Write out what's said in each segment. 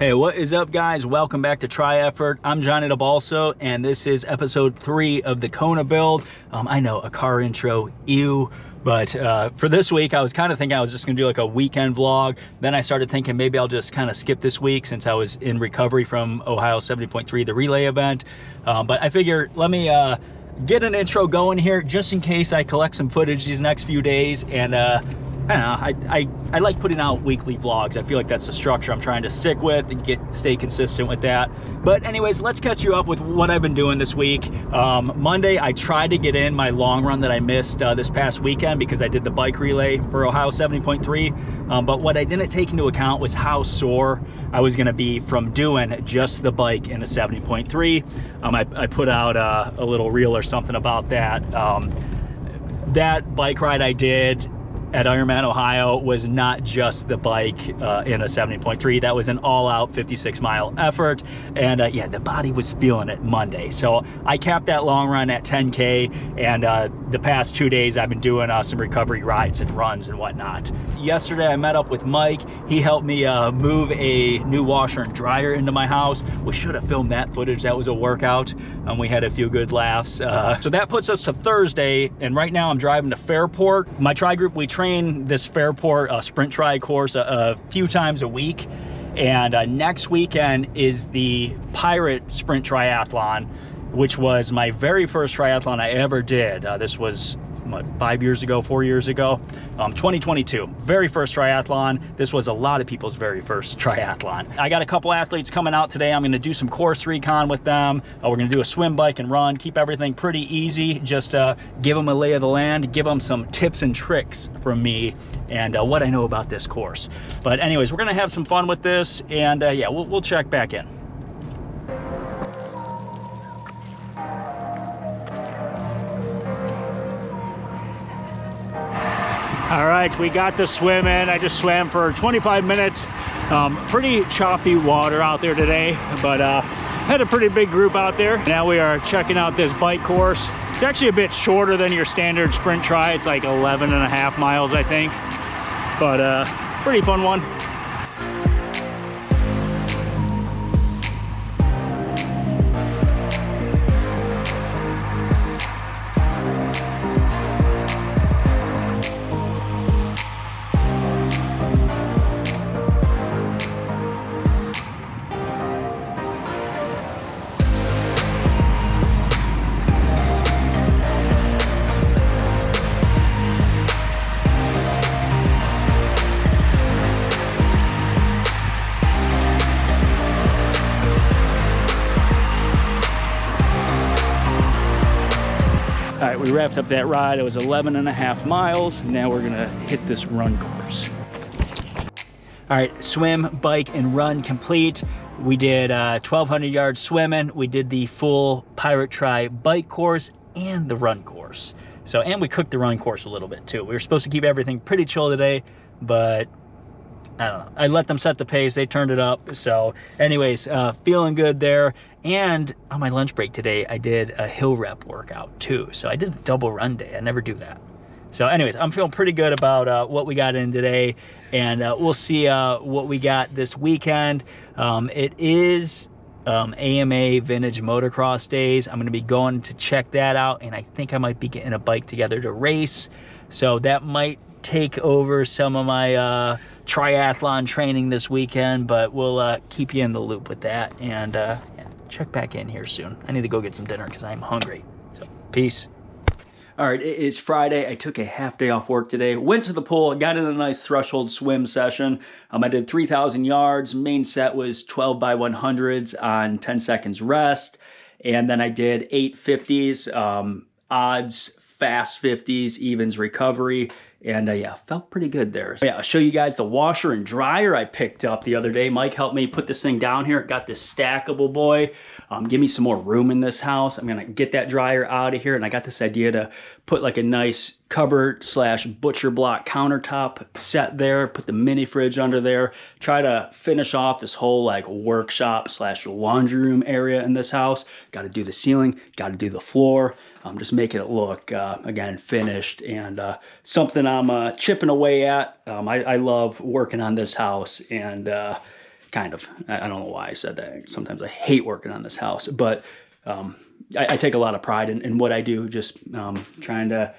Hey, what is up, guys? Welcome back to Try Effort. I'm Johnny DeBalso, and this is episode 3 of the Kona build. I know, a car intro, ew. But for this week, I was kind of thinking I was just gonna do like a weekend vlog. Then I started thinking maybe I'll just kind of skip this week since I was in recovery from Ohio 70.3, the relay event. But I figure let me get an intro going here just in case I collect some footage these next few days. And I don't know, I like putting out weekly vlogs. I feel like that's the structure I'm trying to stick with and stay consistent with that. But anyways, let's catch you up with what I've been doing this week. Monday, I tried to get in my long run that I missed this past weekend because I did the bike relay for Ohio 70.3. But what I didn't take into account was how sore I was gonna be from doing just the bike in a 70.3. I put out a little reel or something about that. That bike ride I did at Ironman, Ohio was not just the bike in a 70.3. That was an all-out 56-mile effort. And yeah, the body was feeling it Monday. So I capped that long run at 10K. And the past 2 days, I've been doing some recovery rides and runs and whatnot. Yesterday, I met up with Mike. He helped me move a new washer and dryer into my house. We should have filmed that footage. That was a workout. We had a few good laughs. So that puts us to Thursday. And right now, I'm driving to Fairport. My tri group, we train this Fairport sprint tri course a few times a week, and next weekend is the Pirate Sprint Triathlon, which was my very first triathlon I ever did. This was what, 4 years ago, 2022, very first triathlon. This was a lot of people's very first triathlon. I got a couple athletes coming out today. I'm going to do some course recon with them. We're going to do a swim, bike, and run. Keep everything pretty easy. Just give them a lay of the land, give them some tips and tricks from me and what I know about this course. But anyways, we're going to have some fun with this, and yeah, we'll check back in. All right, we got the swim in. I just swam for 25 minutes. Pretty choppy water out there today, but had a pretty big group out there. Now we are checking out this bike course. It's actually a bit shorter than your standard sprint tri. It's like 11.5 miles, I think, but pretty fun one. All right, we wrapped up that ride. It was 11.5 miles. Now we're gonna hit this run course. All right, swim, bike, and run complete. We did 1,200 yards swimming. We did the full Pirate Tri bike course and the run course. So, and we cooked the run course a little bit too. We were supposed to keep everything pretty chill today, but I don't know. I let them set the pace. They turned it up. So anyways, feeling good there. And on my lunch break today, I did a hill rep workout too. So I did a double run day. I never do that. So anyways, I'm feeling pretty good about what we got in today. And we'll see what we got this weekend. It is AMA Vintage Motocross Days. I'm going to be going to check that out. And I think I might be getting a bike together to race. So that might take over some of my triathlon training this weekend, but we'll keep you in the loop with that, and yeah, check back in here soon. I need to go get some dinner because I'm hungry. So peace. All right, it is Friday. I took a half day off work today, went to the pool, got in a nice threshold swim session. I did 3,000 yards. Main set was 12 by 100s on 10 seconds rest, and then I did 8 50s, odds, fast 50s, evens, recovery. And yeah, felt pretty good there. Yeah, I'll show you guys the washer and dryer I picked up the other day. Mike helped me put this thing down here. Got this stackable boy. Give me some more room in this house. I'm gonna get that dryer out of here, and I got this idea to put like a nice cupboard / butcher block countertop set there, put the mini fridge under there, try to finish off this whole like workshop / laundry room area in this house. Got to do the ceiling, got to do the floor. Just making it look, again, finished, and something I'm chipping away at. I love working on this house, and kind of. I don't know why I said that. Sometimes I hate working on this house, but I take a lot of pride in what I do, just trying to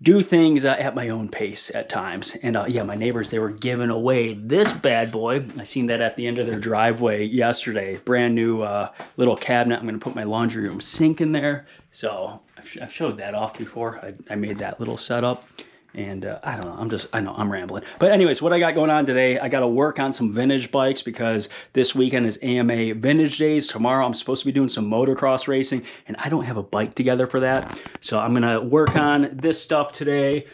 do things at my own pace at times. And yeah, my neighbors, they were giving away this bad boy. I seen that at the end of their driveway yesterday. Brand new little cabinet. I'm gonna put my laundry room sink in there. So I've showed that off before. I made that little setup. And I don't know, I know I'm rambling. But anyways, what I got going on today, I got to work on some vintage bikes because this weekend is AMA Vintage Days. Tomorrow I'm supposed to be doing some motocross racing, and I don't have a bike together for that. So I'm going to work on this stuff today.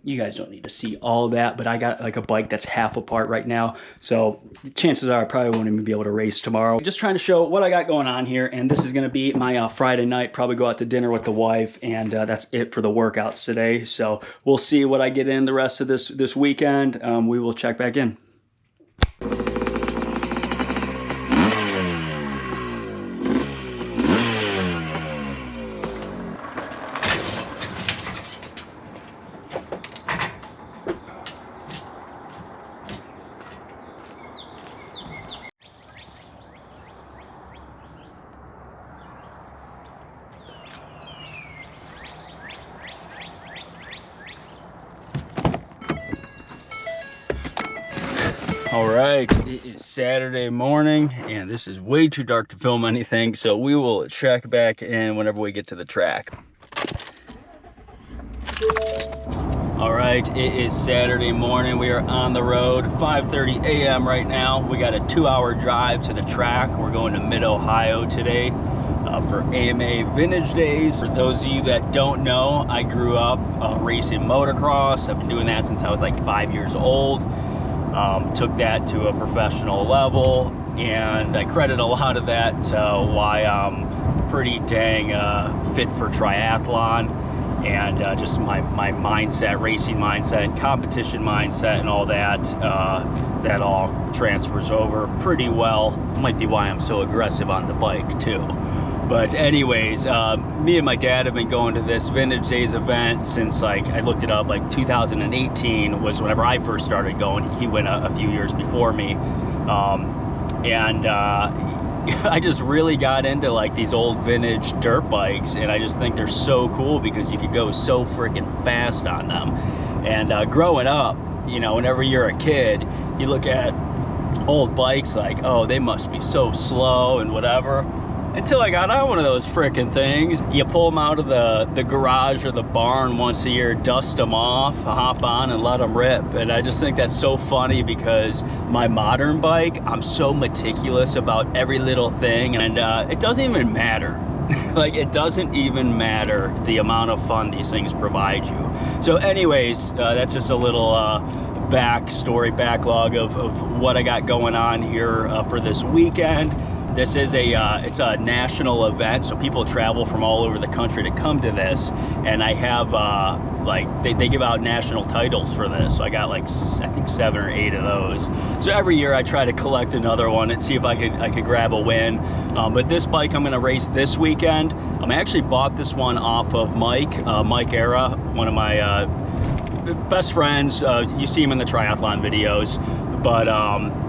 You guys don't need to see all of that, but I got like a bike that's half apart right now. So chances are I probably won't even be able to race tomorrow. Just trying to show what I got going on here. And this is going to be my Friday night, probably go out to dinner with the wife. And that's it for the workouts today. So we'll see what I get in the rest of this weekend. We will check back in. All right, it is Saturday morning, and this is way too dark to film anything, so we will check back in whenever we get to the track. All right, it is Saturday morning. We are on the road, 5:30 a.m. right now. We got a 2-hour drive to the track. We're going to Mid-Ohio today for AMA Vintage Days. For those of you that don't know, I grew up racing motocross. I've been doing that since I was like 5 years old. Took that to a professional level, and I credit a lot of that to why I'm pretty dang fit for triathlon, and just my mindset, racing mindset, competition mindset, and all that, that all transfers over pretty well. Might be why I'm so aggressive on the bike too. But anyways, me and my dad have been going to this Vintage Days event since, like, I looked it up, like 2018 was whenever I first started going. He went a few years before me. I just really got into like these old vintage dirt bikes, and I just think they're so cool because you could go so freaking fast on them. And growing up, you know, whenever you're a kid, you look at old bikes like, oh, they must be so slow and whatever. Until I got on one of those frickin' things. You pull them out of the garage or the barn once a year, dust them off, hop on and let them rip. And I just think that's so funny because my modern bike, I'm so meticulous about every little thing, and it doesn't even matter. Like, it doesn't even matter the amount of fun these things provide you. So anyways, that's just a little backstory, backlog of what I got going on here for this weekend. This is it's a national event, so people travel from all over the country to come to this, and I have like they give out national titles for this, so I got like I think 7 or 8 of those. So every year I try to collect another one and see if I could grab a win. But this bike I'm gonna race this weekend. I actually bought this one off of Mike Era, one of my best friends. You see him in the triathlon videos. But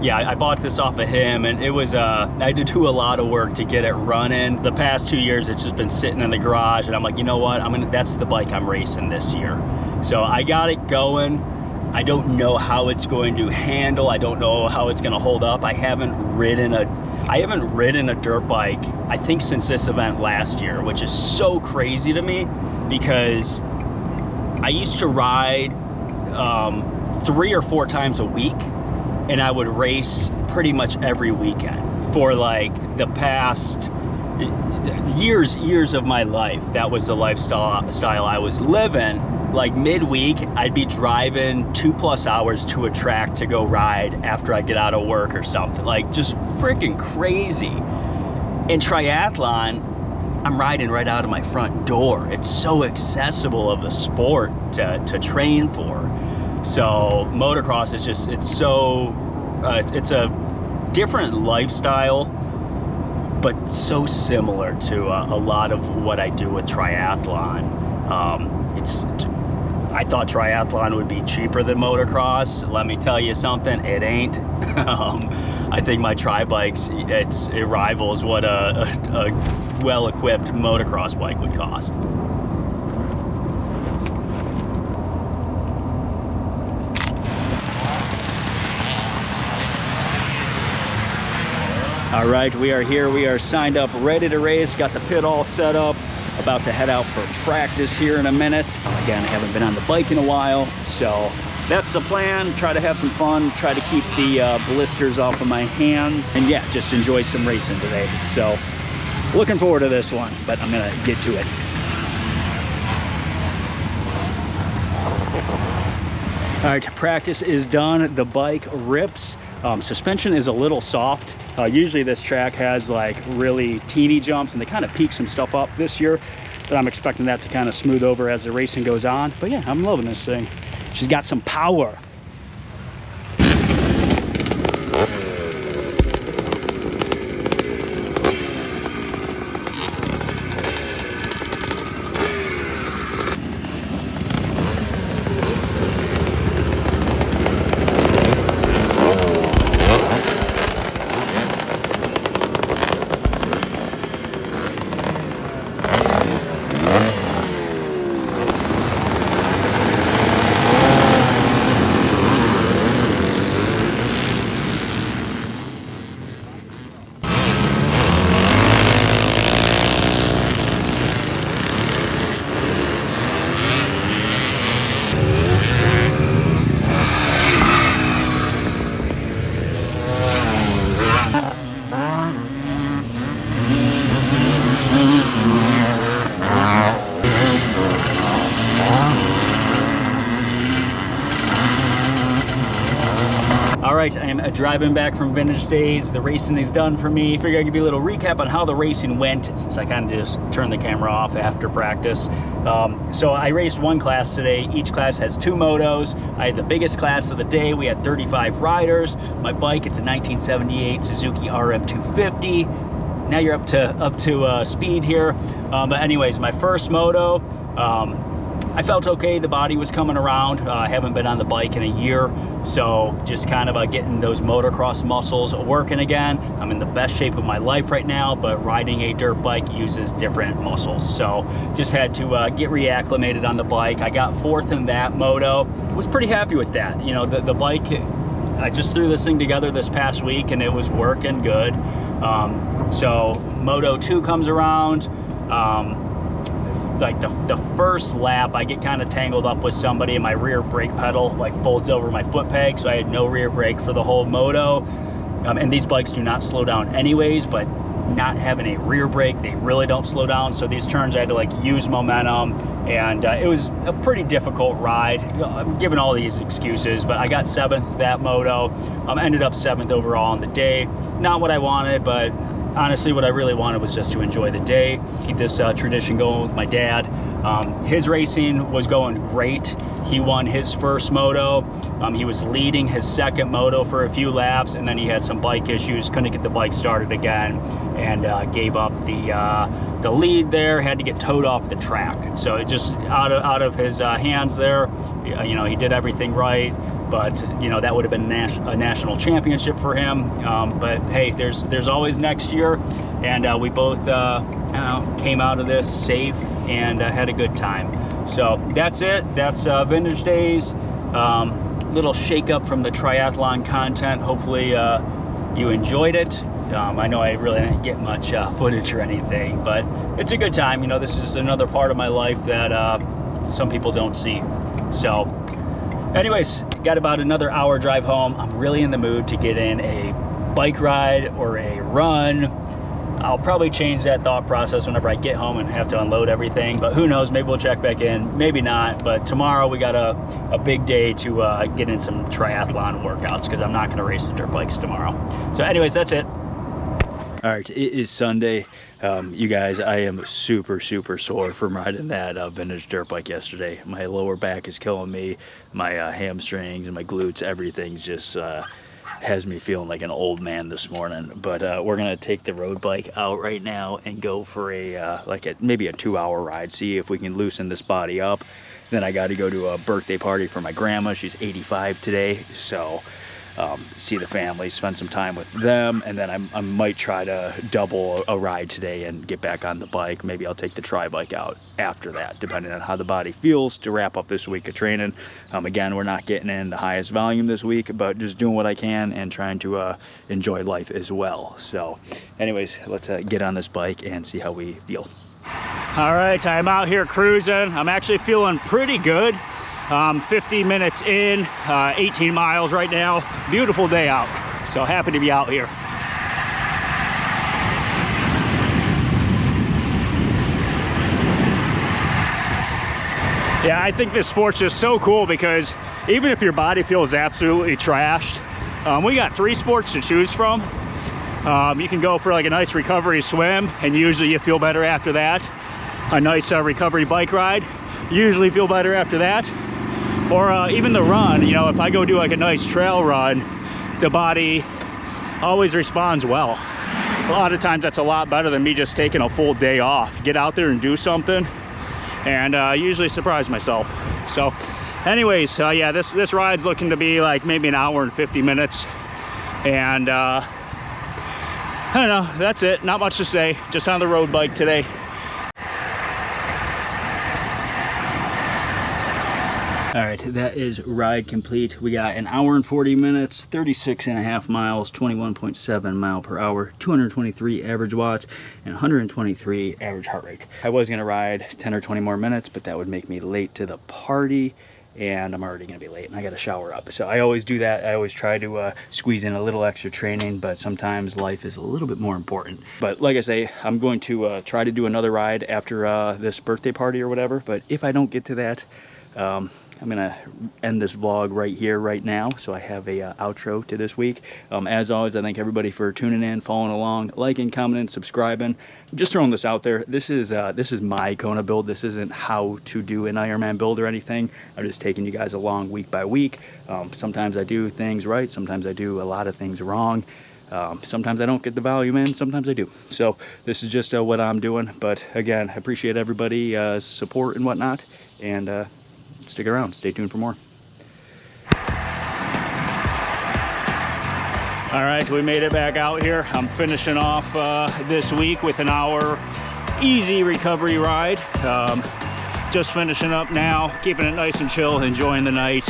yeah, I bought this off of him, and it was I had to do a lot of work to get it running. The past 2 years it's just been sitting in the garage, and I'm like, you know what, that's the bike I'm racing this year. So I got it going. I don't know how it's going to handle. I don't know how it's going to hold up. I haven't ridden a dirt bike, I think, since this event last year, which is so crazy to me because I used to ride 3 or 4 times a week, and I would race pretty much every weekend for like the past years of my life. That was the lifestyle I was living. Like midweek, I'd be driving 2+ hours to a track to go ride after I get out of work or something. Like, just freaking crazy. In triathlon, I'm riding right out of my front door. It's so accessible of a sport to train for. So motocross is just, it's a different lifestyle, but so similar to a lot of what I do with triathlon. I thought triathlon would be cheaper than motocross. Let me tell you something, it ain't. I think my tri bikes, it rivals what a well-equipped motocross bike would cost. All right, we are here. We are signed up, ready to race. Got the pit all set up. About to head out for practice here in a minute. Again, I haven't been on the bike in a while, so that's the plan. Try to have some fun, try to keep the blisters off of my hands, and yeah, just enjoy some racing today. So looking forward to this one, but I'm gonna get to it. All right, practice is done. The bike rips. Suspension is a little soft. Usually this track has like really teeny jumps, and they kind of peak some stuff up this year, but I'm expecting that to kind of smooth over as the racing goes on. But yeah, I'm loving this thing. She's got some power. All right, I am driving back from Vintage Days. The racing is done for me. Figure I'd give you a little recap on how the racing went, since I kind of just turned the camera off after practice. So I raced one class today. Each class has 2 motos. I had the biggest class of the day. We had 35 riders. My bike, it's a 1978 Suzuki RM250. Now you're up to speed here. But anyways, my first moto, I felt okay. The body was coming around. I haven't been on the bike in a year, so just kind of getting those motocross muscles working again. I'm in the best shape of my life right now, but riding a dirt bike uses different muscles, so just had to get reacclimated on the bike. I got 4th in that moto. Was pretty happy with that. You know, the bike, I just threw this thing together this past week and it was working good. So Moto 2 comes around. Like the first lap, I get kind of tangled up with somebody, and my rear brake pedal like folds over my foot peg, so I had no rear brake for the whole moto. And these bikes do not slow down anyways, but not having a rear brake, they really don't slow down. So these turns I had to like use momentum, and it was a pretty difficult ride. I'm giving all these excuses, but I got 7th that moto. Ended up 7th overall on the day. Not what I wanted, but honestly, what I really wanted was just to enjoy the day, keep this tradition going with my dad. His racing was going great. He won his first moto. He was leading his second moto for a few laps, and then he had some bike issues, couldn't get the bike started again, and gave up the lead there, had to get towed off the track. So it just out of his hands there. You know, he did everything right, but you know, that would have been a national championship for him. But hey, there's always next year, and we both came out of this safe and had a good time. So that's it. That's Vintage Days. Little shake up from the triathlon content. Hopefully you enjoyed it. I know I really didn't get much footage or anything, but it's a good time. You know, this is just another part of my life that some people don't see. So anyways, got about another hour drive home. I'm really in the mood to get in a bike ride or a run. I'll probably change that thought process whenever I get home and have to unload everything, but who knows, maybe we'll check back in, maybe not. But tomorrow we got a big day to get in some triathlon workouts, because I'm not going to race the dirt bikes tomorrow. So anyways, that's it. All right, it is Sunday. You guys, I am super sore from riding that vintage dirt bike yesterday. My lower back is killing me. My hamstrings and my glutes, everything's just has me feeling like an old man this morning. But we're gonna take the road bike out right now and go for a maybe a 2-hour ride, see if we can loosen this body up Then I got to go to a birthday party for my grandma. She's 85 today, so see the family, spend some time with them, and then I might try to double a ride today and get back on the bike. Maybe I'll take the tri bike out after that, depending on how the body feels, to wrap up this week of training. Again, we're not getting in the highest volume this week, but just doing what I can and trying to enjoy life as well. So anyways, let's get on this bike and see how we feel. All right, I'm out here cruising. I'm actually feeling pretty good. 50 minutes in, 18 miles right now. Beautiful day out, so happy to be out here. Yeah, I think this sport's just so cool because even if your body feels absolutely trashed, we got 3 sports to choose from. You can go for like a nice recovery swim, and usually you feel better after that. A nice recovery bike ride, usually feel better after that. Or even the run, you know, if I go do like a nice trail run, the body always responds well. A lot of times that's a lot better than me just taking a full day off. Get out there and do something, and usually surprise myself. So anyways, yeah, this ride's looking to be like maybe an hour and 50 minutes. And I don't know, that's it. Not much to say, just on the road bike today. All right, that is ride complete. We got an hour and 40 minutes, 36.5 miles, 21.7 mile per hour, 223 average watts, and 123 average heart rate. I was gonna ride 10 or 20 more minutes, but that would make me late to the party, and I'm already gonna be late, and I gotta shower up. So I always do that. I always try to squeeze in a little extra training, but sometimes life is a little bit more important. But like I say, I'm going to try to do another ride after this birthday party or whatever, but if I don't get to that, I'm gonna end this vlog right here, right now, so I have a outro to this week. As always, I thank everybody for tuning in, following along, liking, commenting, subscribing. Just throwing this out there. This is my Kona build. This isn't how to do an Ironman build or anything. I'm just taking you guys along week by week. Sometimes I do things right. Sometimes I do a lot of things wrong. Sometimes I don't get the volume in, sometimes I do. So this is just what I'm doing. But again, I appreciate everybody's support and whatnot. And stick around, stay tuned for more. All right, we made it back out here. I'm finishing off this week with an hour easy recovery ride. Just finishing up now, keeping it nice and chill, enjoying the night.